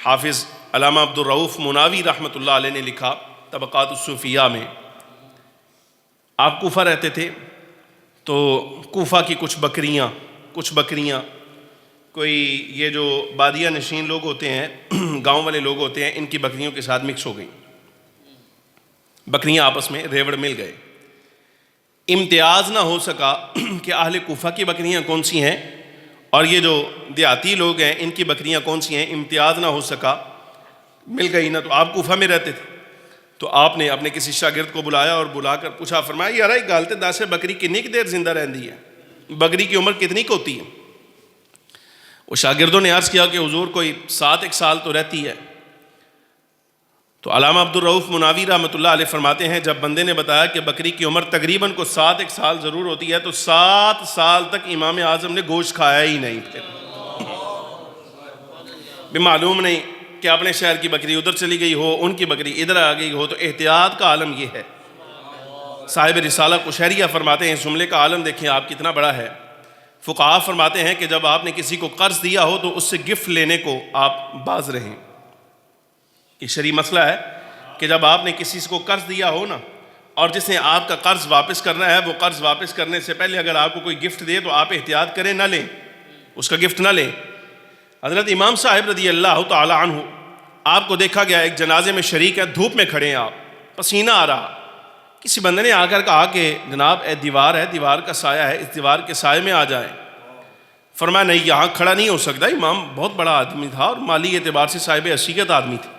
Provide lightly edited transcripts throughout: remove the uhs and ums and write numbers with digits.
حافظ علامہ عبدالرؤف مناوی رحمۃ اللہ علیہ نے لکھا طبقات الصوفیہ میں، آپ کوفہ رہتے تھے تو کوفہ کی کچھ بکریاں کوئی یہ جو بادیہ نشین لوگ ہوتے ہیں، گاؤں والے لوگ ہوتے ہیں، ان کی بکریوں کے ساتھ مکس ہو گئیں، بکریاں آپس میں ریوڑ مل گئے، امتیاز نہ ہو سکا کہ اہل کوفہ کی بکریاں کون سی ہیں اور یہ جو دیہاتی لوگ ہیں ان کی بکریاں کون سی ہیں، امتیاز نہ ہو سکا، مل گئی نا۔ تو آپ کوفہ میں رہتے تھے تو آپ نے اپنے کسی شاگرد کو بلایا اور بلا کر پوچھا، فرمایا یار ایک گالتے دس بکری کنی کی دیر زندہ رہندی ہے، بکری کی عمر کتنی کی ہوتی ہے؟ وہ شاگردوں نے عرض کیا کہ حضور کوئی 7 سال تو رہتی ہے۔ تو علامہ عبدالرؤف مناوی رحمۃ اللہ علیہ فرماتے ہیں جب بندے نے بتایا کہ بکری کی عمر تقریباً کو 7 سال ضرور ہوتی ہے تو 7 سال تک امام اعظم نے گوشت کھایا ہی نہیں، بھی معلوم نہیں کہ اپنے شہر کی بکری ادھر چلی گئی ہو، ان کی بکری ادھر آ گئی ہو۔ تو احتیاط کا عالم یہ ہے۔ صاحب رسالہ قشیریہ فرماتے ہیں اس جملے کا عالم دیکھیں آپ کتنا بڑا ہے۔ فقہاء فرماتے ہیں کہ جب آپ نے کسی کو قرض دیا ہو تو اس سے گفٹ لینے کو آپ باز رہیں۔ یہ شرعی مسئلہ ہے کہ جب آپ نے کسی کو قرض دیا ہو نا اور جس نے آپ کا قرض واپس کرنا ہے، وہ قرض واپس کرنے سے پہلے اگر آپ کو کوئی گفٹ دے تو آپ احتیاط کریں، نہ لیں، اس کا گفٹ نہ لیں۔ حضرت امام صاحب رضی اللہ تعالی عنہ، آپ کو دیکھا گیا ایک جنازے میں شریک ہے، دھوپ میں کھڑے ہیں آپ، پسینہ آ رہا، کسی بندے نے آ کر کہا کہ جناب اے دیوار ہے، دیوار کا سایہ ہے، اس دیوار کے سائے میں آ جائیں۔ فرمایا نہیں یہاں کھڑا نہیں ہو سکتا، امام بہت بڑا آدمی تھا اور مالی اعتبار سے صاحب حیثیت آدمی تھے،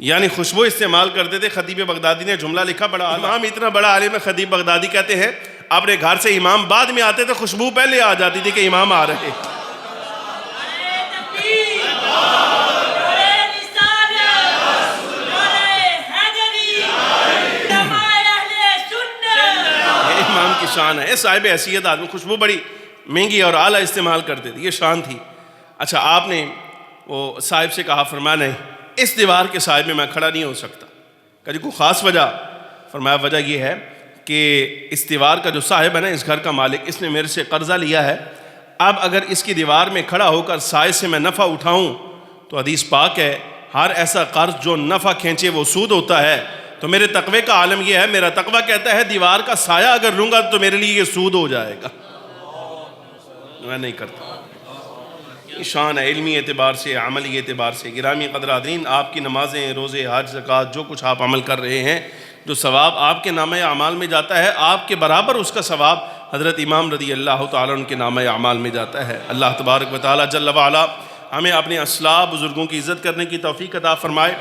یعنی خوشبو استعمال کرتے تھے۔ خطیب بغدادی نے جملہ لکھا، بڑا امام اتنا بڑا عالم ہے، خطیب بغدادی کہتے ہیں اپنے گھر سے امام بعد میں آتے تھے، خوشبو پہلے آ جاتی تھی کہ امام آ رہے۔ امام کی شان ہے، صاحب حیثیت آدمی، خوشبو بڑی مہنگی اور اعلیٰ استعمال کرتے تھے، یہ شان تھی۔ اچھا آپ نے وہ صاحب سے کہا، فرمایا نہیں اس دیوار کے سائے میں کھڑا نہیں ہو سکتا۔ کہا جی کوئی خاص وجہ؟ فرمایا وجہ یہ ہے کہ اس دیوار کا جو صاحب ہے نا، اس گھر کا مالک، اس نے میرے سے قرضہ لیا ہے، اب اگر اس کی دیوار میں کھڑا ہو کر سائے سے میں نفع اٹھاؤں تو حدیث پاک ہے ہر ایسا قرض جو نفع کھینچے وہ سود ہوتا ہے۔ تو میرے تقوی کا عالم یہ ہے، میرا تقوی کہتا ہے دیوار کا سایہ اگر لوں گا تو میرے لیے یہ سود ہو جائے گا، میں نہیں کرتا۔ یہ شان ہے علمی اعتبار سے، عملی اعتبار سے۔ گرامی قدر حاضرین، آپ کی نمازیں، روزے، حج، زکوٰۃ، جو کچھ آپ عمل کر رہے ہیں، جو ثواب آپ کے نامہ اعمال میں جاتا ہے، آپ کے برابر اس کا ثواب حضرت امام رضی اللہ تعالیٰ عنہ کے نامہ اعمال میں جاتا ہے۔ اللہ تبارک و تعالیٰ جل وعلا ہمیں اپنے اسلاف بزرگوں کی عزت کرنے کی توفیق عطا فرمائے۔